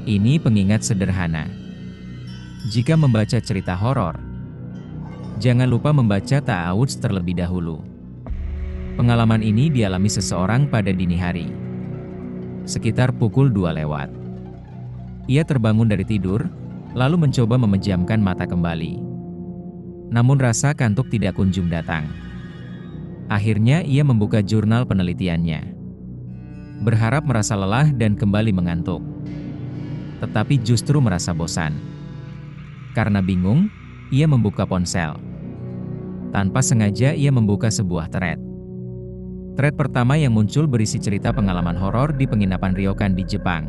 Ini pengingat sederhana. Jika membaca cerita horor, jangan lupa membaca ta'awudz terlebih dahulu. Pengalaman ini dialami seseorang pada dini hari, sekitar pukul 2 lewat. Ia terbangun dari tidur, lalu mencoba memejamkan mata kembali. Namun rasa kantuk tidak kunjung datang. Akhirnya ia membuka jurnal penelitiannya. Berharap merasa lelah dan kembali mengantuk. Tetapi justru merasa bosan. Karena bingung, ia membuka ponsel. Tanpa sengaja ia membuka sebuah thread. Thread pertama yang muncul berisi cerita pengalaman horor di penginapan ryokan di Jepang.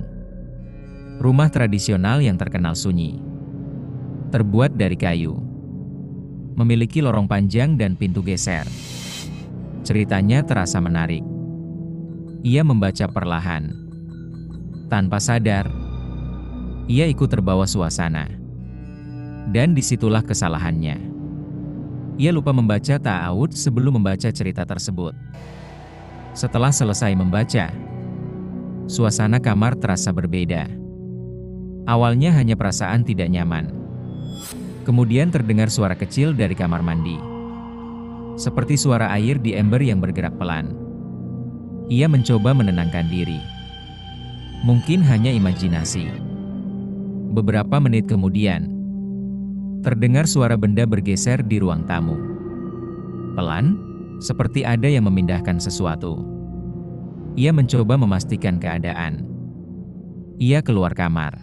Rumah tradisional yang terkenal sunyi. Terbuat dari kayu. Memiliki lorong panjang dan pintu geser. Ceritanya terasa menarik. Ia membaca perlahan. Tanpa sadar, ia ikut terbawa suasana. Dan disitulah kesalahannya. Ia lupa membaca ta'awudz sebelum membaca cerita tersebut. Setelah selesai membaca, suasana kamar terasa berbeda. Awalnya hanya perasaan tidak nyaman. Kemudian terdengar suara kecil dari kamar mandi. Seperti suara air di ember yang bergerak pelan. Ia mencoba menenangkan diri. Mungkin hanya imajinasi. Beberapa menit kemudian, terdengar suara benda bergeser di ruang tamu. Pelan, seperti ada yang memindahkan sesuatu. Ia mencoba memastikan keadaan. Ia keluar kamar.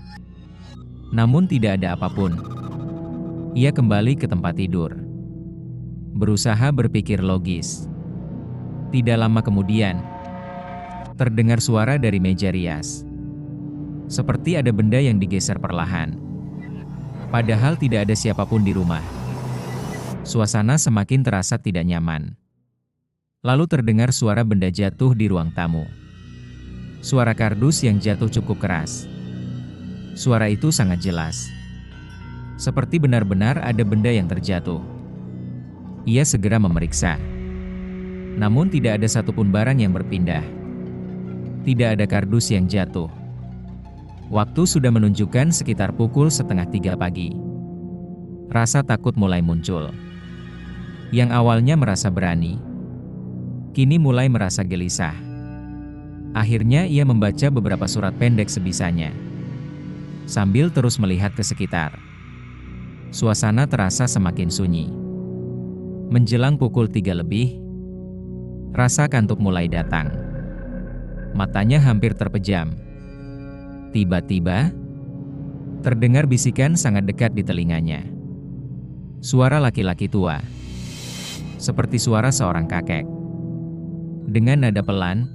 Namun tidak ada apapun. Ia kembali ke tempat tidur. Berusaha berpikir logis. Tidak lama kemudian, terdengar suara dari meja rias. Seperti ada benda yang digeser perlahan. Padahal tidak ada siapapun di rumah. Suasana semakin terasa tidak nyaman. Lalu terdengar suara benda jatuh di ruang tamu. Suara kardus yang jatuh cukup keras. Suara itu sangat jelas. Seperti benar-benar ada benda yang terjatuh. Ia segera memeriksa. Namun tidak ada satupun barang yang berpindah. Tidak ada kardus yang jatuh. Waktu sudah menunjukkan sekitar pukul 2:30 pagi. Rasa takut mulai muncul. Yang awalnya merasa berani, kini mulai merasa gelisah. Akhirnya ia membaca beberapa surat pendek sebisanya. Sambil terus melihat ke sekitar. Suasana terasa semakin sunyi. Menjelang pukul 3 lebih, rasa kantuk mulai datang. Matanya hampir terpejam. Tiba-tiba, terdengar bisikan sangat dekat di telinganya. Suara laki-laki tua. Seperti suara seorang kakek. Dengan nada pelan,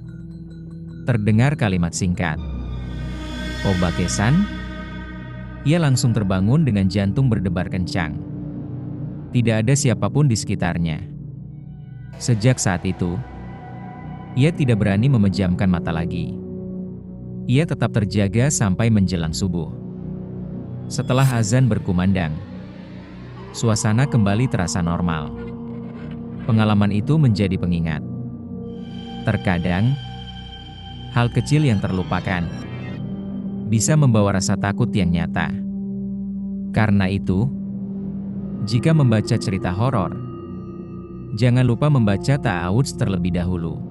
terdengar kalimat singkat. "Obakesan?" Ia langsung terbangun dengan jantung berdebar kencang. Tidak ada siapapun di sekitarnya. Sejak saat itu, ia tidak berani memejamkan mata lagi. Ia tetap terjaga sampai menjelang subuh. Setelah azan berkumandang, suasana kembali terasa normal. Pengalaman itu menjadi pengingat. Terkadang, hal kecil yang terlupakan bisa membawa rasa takut yang nyata. Karena itu, jika membaca cerita horor, jangan lupa membaca ta'awudz terlebih dahulu.